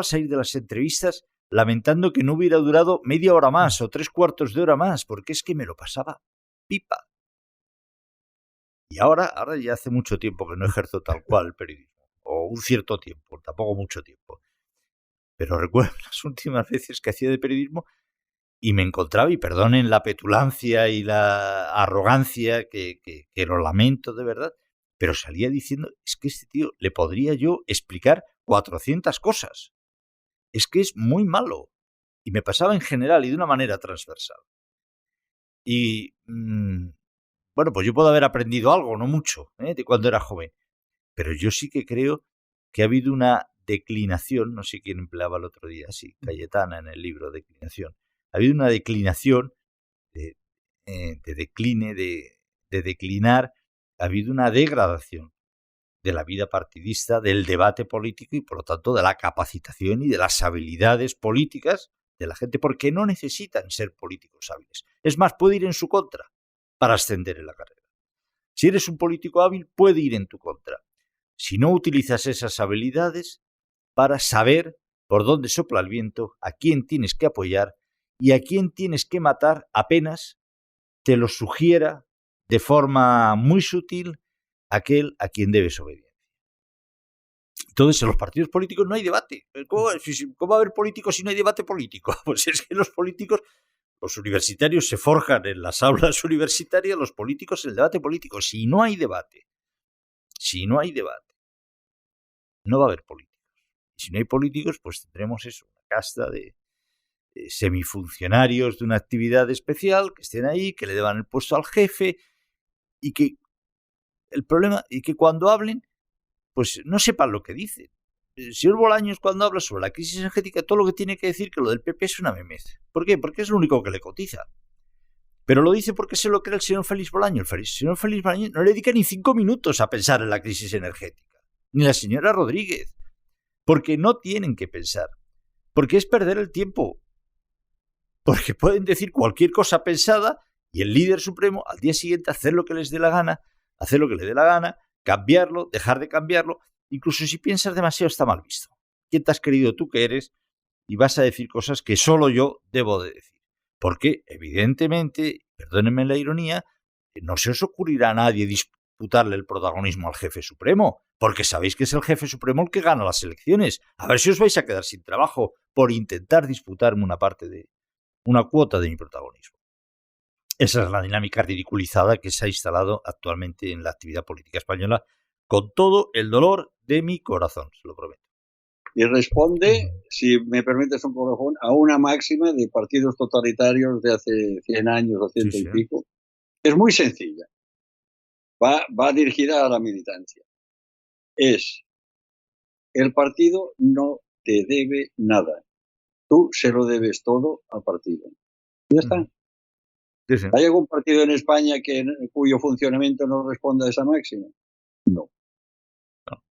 salir de las entrevistas lamentando que no hubiera durado media hora más o 3/4 de hora más, porque es que me lo pasaba pipa. Y ahora ya hace mucho tiempo que no ejerzo tal cual el periodismo, o un cierto tiempo, tampoco mucho tiempo. Pero recuerdo las últimas veces que hacía de periodismo y me encontraba, y perdonen la petulancia y la arrogancia, que lo lamento de verdad, pero salía diciendo, es que este tío le podría yo explicar 400 cosas. Es que es muy malo. Y me pasaba en general y de una manera transversal. Y, bueno, pues yo puedo haber aprendido algo, no mucho, de cuando era joven. Pero yo sí que creo que ha habido una declinación, no sé quién empleaba el otro día, sí, Cayetana en el libro Declinación. Ha habido una declinación de declinar. Ha habido una degradación de la vida partidista, del debate político y, por lo tanto, de la capacitación y de las habilidades políticas de la gente, porque no necesitan ser políticos hábiles. Es más, puede ir en su contra. para ascender en la carrera. Si eres un político hábil, puede ir en tu contra. Si no utilizas esas habilidades para saber por dónde sopla el viento, a quién tienes que apoyar y a quién tienes que matar apenas te lo sugiera de forma muy sutil aquel a quien debes obediencia. Entonces, en los partidos políticos no hay debate. ¿Cómo va a haber políticos si no hay debate político? Pues es que los políticos, los universitarios se forjan en las aulas universitarias, los políticos en el debate político. Si no hay debate, no va a haber políticos. Y si no hay políticos, pues tendremos eso, una casta de semifuncionarios de una actividad especial que estén ahí, que le deban el puesto al jefe y que el problema y que cuando hablen pues no sepan lo que dicen. El señor Bolaños, cuando habla sobre la crisis energética, todo lo que tiene que decir que lo del PP es una memez. ¿Por qué? Porque es lo único que le cotiza. Pero lo dice porque se lo cree el señor Félix Bolaños. El señor Félix Bolaños no le dedica ni 5 minutos a pensar en la crisis energética. Ni la señora Rodríguez. Porque no tienen que pensar. Porque es perder el tiempo. Porque pueden decir cualquier cosa pensada y el líder supremo al día siguiente hacer lo que les dé la gana, cambiarlo, dejar de cambiarlo. Incluso si piensas demasiado está mal visto. ¿Quién te has creído tú que eres? Y vas a decir cosas que solo yo debo de decir. Porque, evidentemente, perdónenme la ironía, no se os ocurrirá a nadie disputarle el protagonismo al jefe supremo, porque sabéis que es el jefe supremo el que gana las elecciones. A ver si os vais a quedar sin trabajo por intentar disputarme una cuota de mi protagonismo. Esa es la dinámica ridiculizada que se ha instalado actualmente en la actividad política española, con todo el dolor de mi corazón, se lo prometo. Y responde, si me permites un colofón, a una máxima de partidos totalitarios de hace 100 años o 100 y pico. Es muy sencilla. Va dirigida a la militancia. Es, el partido no te debe nada. Tú se lo debes todo al partido. Y ya está. Sí. ¿Hay algún partido en España cuyo funcionamiento no responda a esa máxima? No.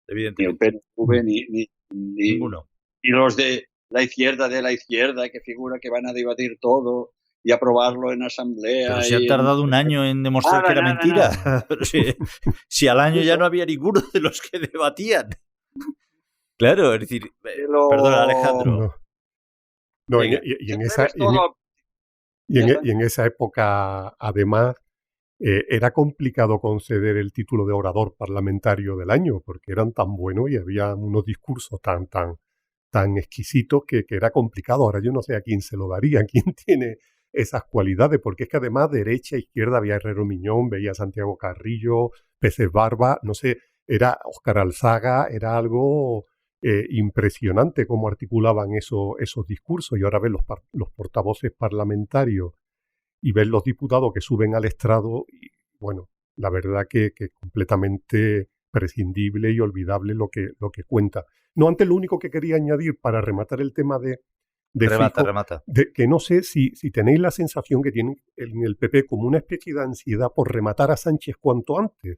Evidentemente. Ni el PNV, ninguno. Ni los de la izquierda, que figura que van a debatir todo y aprobarlo en asamblea. Pero se ha tardado un año en demostrar que era mentira. Pero si al año ya no había ninguno de los que debatían. Claro, es decir, perdona, Alejandro. No, y en esa época, además, era complicado conceder el título de orador parlamentario del año, porque eran tan buenos y había unos discursos tan exquisitos que era complicado. Ahora yo no sé a quién se lo daría, quién tiene esas cualidades, porque es que además derecha, izquierda, había Herrero Miñón, veía Santiago Carrillo, Peces Barba, no sé, era Óscar Alzaga, era algo impresionante cómo articulaban esos discursos. Y ahora ves los portavoces parlamentarios y ves los diputados que suben al estrado y, bueno, la verdad que completamente prescindible y olvidable lo que cuenta. No, antes lo único que quería añadir para rematar el tema de remata. Que no sé si tenéis la sensación que tienen en el PP como una especie de ansiedad por rematar a Sánchez cuanto antes.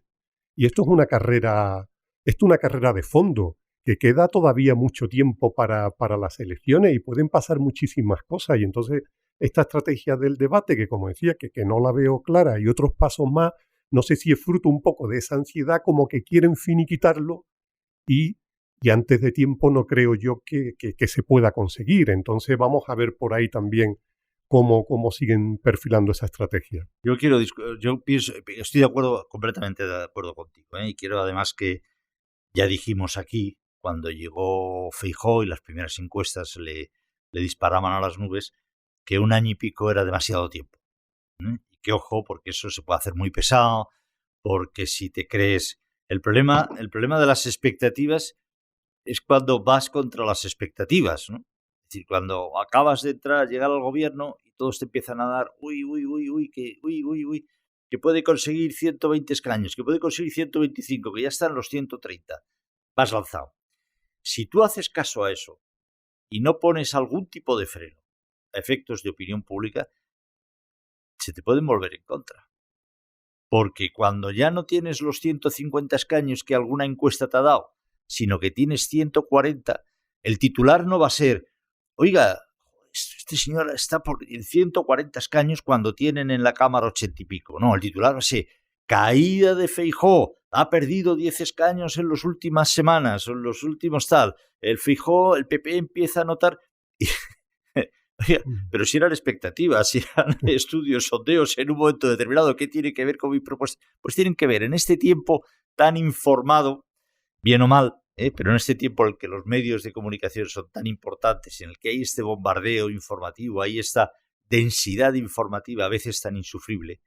Y esto es una carrera de fondo, que queda todavía mucho tiempo para las elecciones y pueden pasar muchísimas cosas. Y entonces esta estrategia del debate, que como decía, que no la veo clara, y otros pasos más, no sé si es fruto un poco de esa ansiedad, como que quieren finiquitarlo y antes de tiempo no creo yo que se pueda conseguir. Entonces vamos a ver por ahí también cómo siguen perfilando esa estrategia. Yo pienso, estoy completamente de acuerdo contigo, y quiero además que ya dijimos aquí, cuando llegó Feijóo y las primeras encuestas le disparaban a las nubes, que 1 año y pico era demasiado tiempo. Y que ojo, porque eso se puede hacer muy pesado, porque si te crees... El problema de las expectativas es cuando vas contra las expectativas, ¿no? Es decir, cuando acabas de llegar al gobierno y todos te empiezan a dar que puede conseguir 120 escaños, que puede conseguir 125, que ya están los 130. Vas lanzado. Si tú haces caso a eso y no pones algún tipo de freno a efectos de opinión pública, se te pueden volver en contra. Porque cuando ya no tienes los 150 escaños que alguna encuesta te ha dado, sino que tienes 140, el titular no va a ser, oiga, este señor está en 140 escaños cuando tienen en la Cámara 80 y pico. No, el titular va a ser caída de Feijóo, ha perdido 10 escaños en las últimas semanas, en los últimos tal. El Feijóo, el PP empieza a notar... Oiga, pero si eran expectativas, si eran estudios, sondeos en un momento determinado, ¿qué tiene que ver con mi propuesta? Pues tienen que ver en este tiempo tan informado, bien o mal, pero en este tiempo en el que los medios de comunicación son tan importantes, en el que hay este bombardeo informativo, hay esta densidad informativa a veces tan insufrible,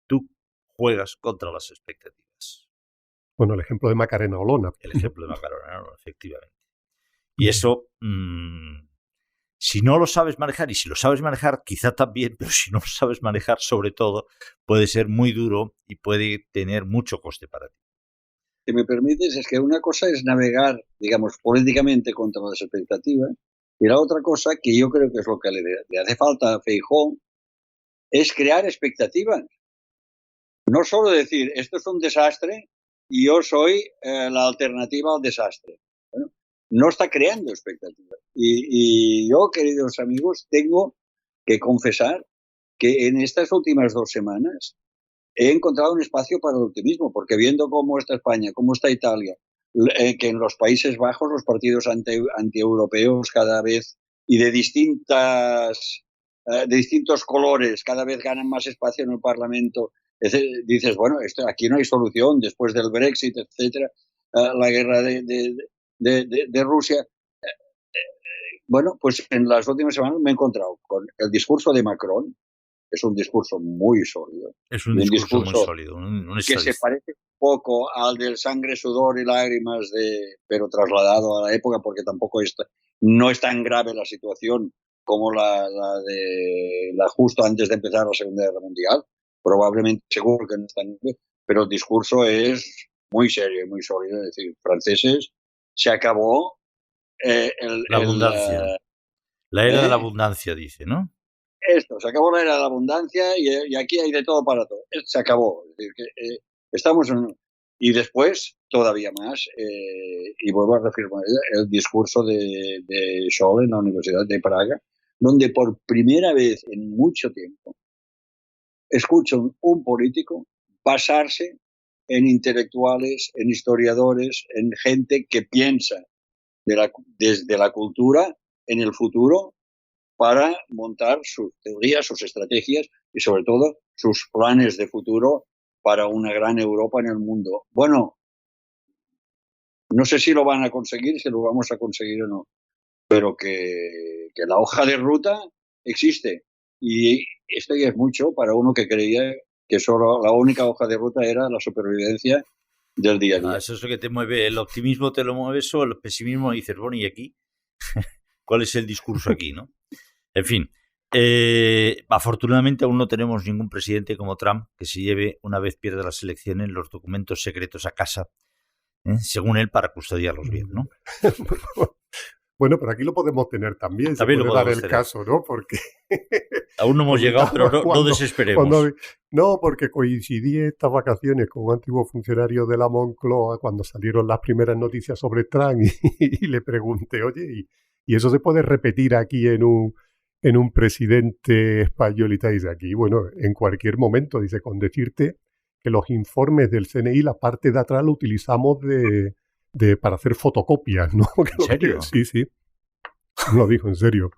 tú juegas contra las expectativas. Bueno, el ejemplo de Macarena Olona. El ejemplo de Macarena Olona, efectivamente. Y eso... si no lo sabes manejar, y si lo sabes manejar quizá también, pero si no lo sabes manejar sobre todo, puede ser muy duro y puede tener mucho coste para ti. Si me permites, es que una cosa es navegar, digamos, políticamente contra las expectativas, y la otra cosa, que yo creo que es lo que le hace falta a Feijóo, es crear expectativas. No solo decir, esto es un desastre y yo soy la alternativa al desastre. Bueno, no está creando expectativas. Y yo, queridos amigos, tengo que confesar que en estas últimas 2 semanas he encontrado un espacio para el optimismo, porque viendo cómo está España, cómo está Italia, que en los Países Bajos los partidos antieuropeos cada vez y de distintos colores cada vez ganan más espacio en el Parlamento, dices, bueno, aquí no hay solución después del Brexit, etcétera, la guerra de Rusia. Bueno, pues en las últimas semanas me he encontrado con el discurso de Macron. Es un discurso muy sólido. Es un discurso muy sólido. Que se parece poco al del sangre, sudor y lágrimas, pero trasladado a la época, porque tampoco no es tan grave la situación como la justo antes de empezar la Segunda Guerra Mundial. Probablemente, seguro que no es tan grave, pero el discurso es muy serio y muy sólido. Es decir, franceses, se acabó la abundancia. La era de la abundancia, dice, ¿no? Se acabó la era de la abundancia y aquí hay de todo para todo. Se acabó. Es decir, que estamos y después, todavía más, y vuelvo a reafirmar el discurso de Scholl en la Universidad de Praga, donde por primera vez en mucho tiempo escucho un político basarse en intelectuales, en historiadores, en gente que piensa desde la cultura en el futuro para montar sus teorías, sus estrategias y sobre todo sus planes de futuro para una gran Europa en el mundo. Bueno, no sé si lo van a conseguir, si lo vamos a conseguir o no, pero que la hoja de ruta existe. Y esto ya es mucho para uno que creía que solo la única hoja de ruta era la supervivencia del día a día. Eso es lo que te mueve, el optimismo te lo mueve eso, el pesimismo, y dices, bueno, ¿y aquí? ¿Cuál es el discurso aquí, no? En fin, afortunadamente aún no tenemos ningún presidente como Trump que se lleve, una vez pierda las elecciones, los documentos secretos a casa, según él, para custodiarlos bien, ¿no? Bueno, pero aquí lo podemos tener también, se puede dar el caso, ¿no? Porque aún no hemos llegado, pero no desesperemos. No, porque coincidí estas vacaciones con un antiguo funcionario de la Moncloa cuando salieron las primeras noticias sobre Trump y le pregunté, oye, ¿y eso se puede repetir aquí en un presidente español? Y te dice aquí, bueno, en cualquier momento, dice, con decirte que los informes del CNI, la parte de atrás lo utilizamos para hacer fotocopias, ¿no? ¿En serio? Sí. Lo dijo en serio.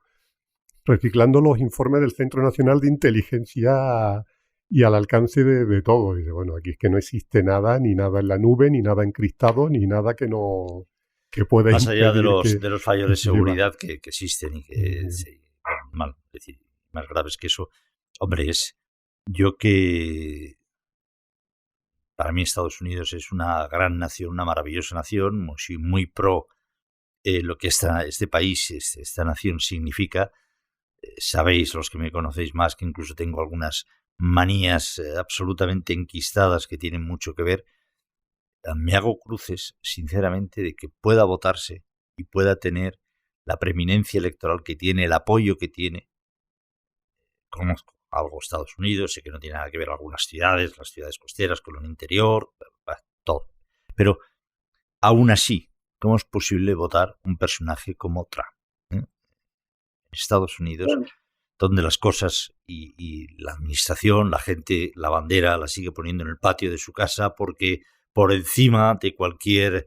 Reciclando los informes del Centro Nacional de Inteligencia y al alcance de todo. Dice, bueno, aquí es que no existe nada, ni nada en la nube, ni nada encriptado, ni nada que pueda más allá de los fallos de seguridad que existen y que mal, es decir, más graves que eso. Hombre, para mí Estados Unidos es una gran nación, una maravillosa nación, muy pro lo que este país, esta nación significa. Sabéis, los que me conocéis más, que incluso tengo algunas manías absolutamente enquistadas que tienen mucho que ver. Me hago cruces, sinceramente, de que pueda votarse y pueda tener la preeminencia electoral que tiene, el apoyo que tiene. Conozco algo Estados Unidos, sé que no tiene nada que ver algunas ciudades, las ciudades costeras con lo interior, todo. Pero aún así, ¿cómo es posible votar un personaje como Trump? Estados Unidos, donde las cosas y la administración, la gente, la bandera la sigue poniendo en el patio de su casa porque por encima de cualquier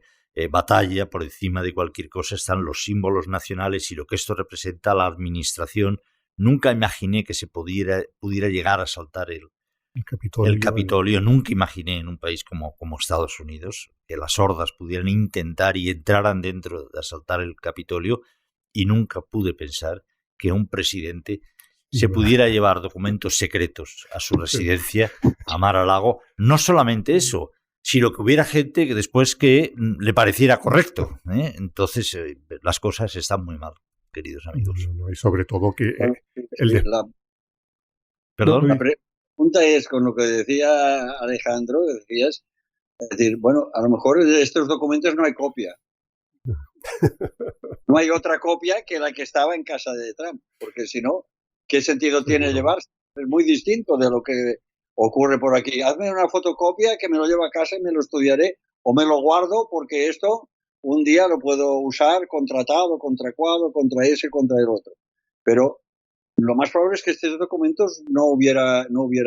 batalla, por encima de cualquier cosa están los símbolos nacionales y lo que esto representa a la administración. Nunca imaginé que se pudiera llegar a saltar el Capitolio. Nunca imaginé en un país como Estados Unidos que las hordas pudieran intentar y entraran dentro de asaltar el Capitolio, y nunca pude pensar que un presidente se pudiera llevar documentos secretos a su residencia, a Mar-a-Lago. No solamente eso, sino que hubiera gente que después que le pareciera correcto. Entonces, las cosas están muy mal, queridos amigos. Y sobre todo que... ¿Perdón? La pregunta es, con lo que decía Alejandro, decías, es decir, bueno, a lo mejor de estos documentos no hay copia. No hay otra copia que la que estaba en casa de Trump, porque si no, ¿qué sentido tiene llevarse? Es muy distinto de lo que ocurre por aquí. Hazme una fotocopia que me lo llevo a casa y me lo estudiaré, o me lo guardo porque esto un día lo puedo usar contra tal o contra cual o contra ese, contra el otro. Pero lo más probable es que estos documentos no hubiera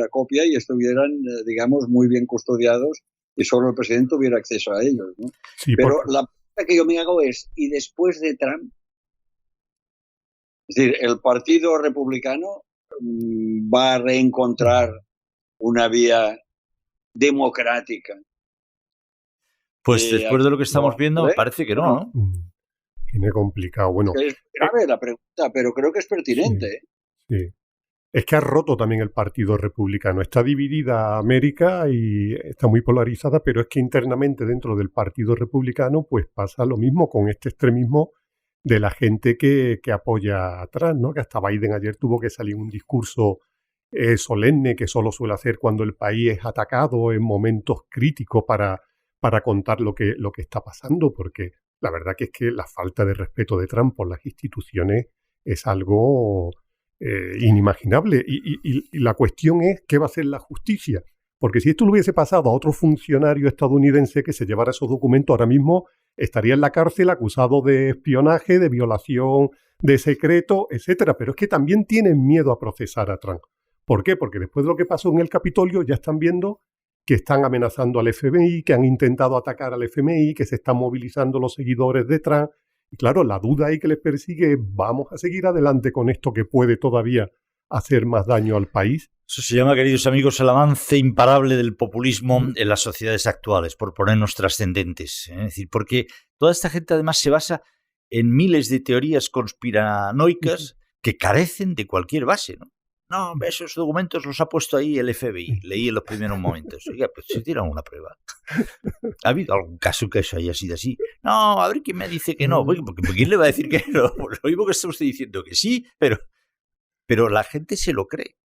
copia y estuvieran, digamos, muy bien custodiados y solo el presidente tuviera acceso a ellos, ¿no? Sí, pero la pregunta que yo me hago es, ¿y después de Trump? Es decir, ¿el Partido Republicano va a reencontrar una vía democrática? Pues después de lo que estamos viendo, me parece que no. Tiene complicado. Bueno, es grave la pregunta, pero creo que es pertinente. Sí. Es que ha roto también el Partido Republicano. Está dividida América y está muy polarizada, pero es que internamente dentro del Partido Republicano pues pasa lo mismo con este extremismo de la gente que apoya a Trump, ¿no? Que hasta Biden ayer tuvo que salir un discurso solemne que solo suele hacer cuando el país es atacado en momentos críticos para contar lo que está pasando, porque la verdad que es que la falta de respeto de Trump por las instituciones es algo inimaginable. Y la cuestión es qué va a hacer la justicia. Porque si esto le hubiese pasado a otro funcionario estadounidense que se llevara esos documentos, ahora mismo estaría en la cárcel acusado de espionaje, de violación de secreto, etcétera. Pero es que también tienen miedo a procesar a Trump. ¿Por qué? Porque después de lo que pasó en el Capitolio ya están viendo que están amenazando al FBI, que han intentado atacar al FMI, que se están movilizando los seguidores de Trump. Y claro, la duda ahí que les persigue es, ¿vamos a seguir adelante con esto que puede todavía hacer más daño al país? Eso se llama, queridos amigos, el avance imparable del populismo en las sociedades actuales, por ponernos trascendentes. Es decir, porque toda esta gente además se basa en miles de teorías conspiranoicas que carecen de cualquier base, ¿no? No, esos documentos los ha puesto ahí el FBI. Leí en los primeros momentos. Oiga, pues se tiran una prueba. ¿Ha habido algún caso que eso haya sido así? No, a ver quién me dice que no. Porque ¿quién le va a decir que no? Pues lo mismo que está usted diciendo que sí, pero la gente se lo cree.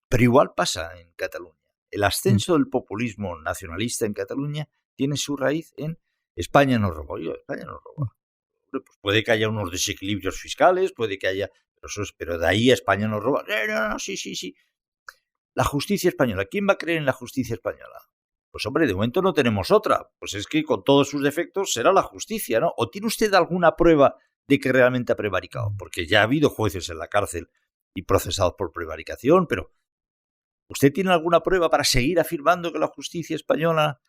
Pero igual pasa en Cataluña. El ascenso del populismo nacionalista en Cataluña tiene su raíz en España nos roba. Oiga, España nos roba. Pues puede que haya unos desequilibrios fiscales, puede que haya... Pero de ahí a España nos roba. No, sí. La justicia española. ¿Quién va a creer en la justicia española? Pues hombre, de momento no tenemos otra. Pues es que con todos sus defectos será la justicia, ¿no? ¿O tiene usted alguna prueba de que realmente ha prevaricado? Porque ya ha habido jueces en la cárcel y procesados por prevaricación, pero ¿usted tiene alguna prueba para seguir afirmando que la justicia española...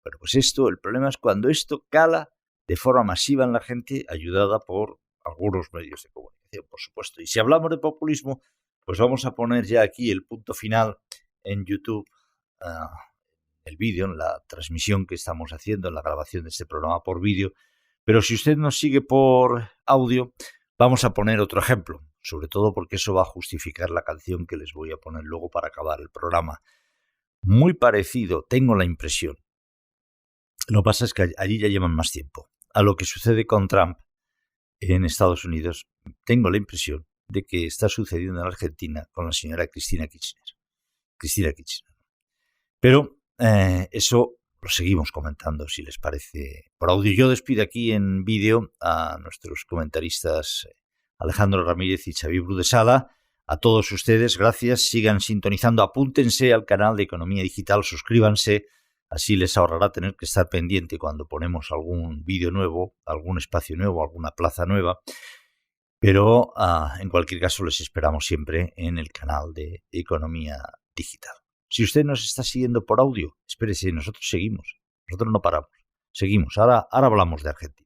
Bueno, pues el problema es cuando esto cala de forma masiva en la gente, ayudada por algunos medios de comunicación, por supuesto. Y si hablamos de populismo, pues vamos a poner ya aquí el punto final en YouTube, el vídeo, en la transmisión que estamos haciendo, en la grabación de este programa por vídeo. Pero si usted nos sigue por audio, vamos a poner otro ejemplo, sobre todo porque eso va a justificar la canción que les voy a poner luego para acabar el programa. Muy parecido, tengo la impresión. Lo que pasa es que allí ya llevan más tiempo. A lo que sucede con Trump en Estados Unidos, tengo la impresión de que está sucediendo en Argentina con la señora Cristina Kirchner. Pero eso lo seguimos comentando, si les parece, por audio. Yo despido aquí en vídeo a nuestros comentaristas Alejandro Ramírez y Xavier Brudesala. A todos ustedes, gracias. Sigan sintonizando, apúntense al canal de Economía Digital, suscríbanse. Así les ahorrará tener que estar pendiente cuando ponemos algún vídeo nuevo, algún espacio nuevo, alguna plaza nueva. Pero en cualquier caso les esperamos siempre en el canal de Economía Digital. Si usted nos está siguiendo por audio, espérese, nosotros seguimos, nosotros no paramos, seguimos. Ahora hablamos de Argentina.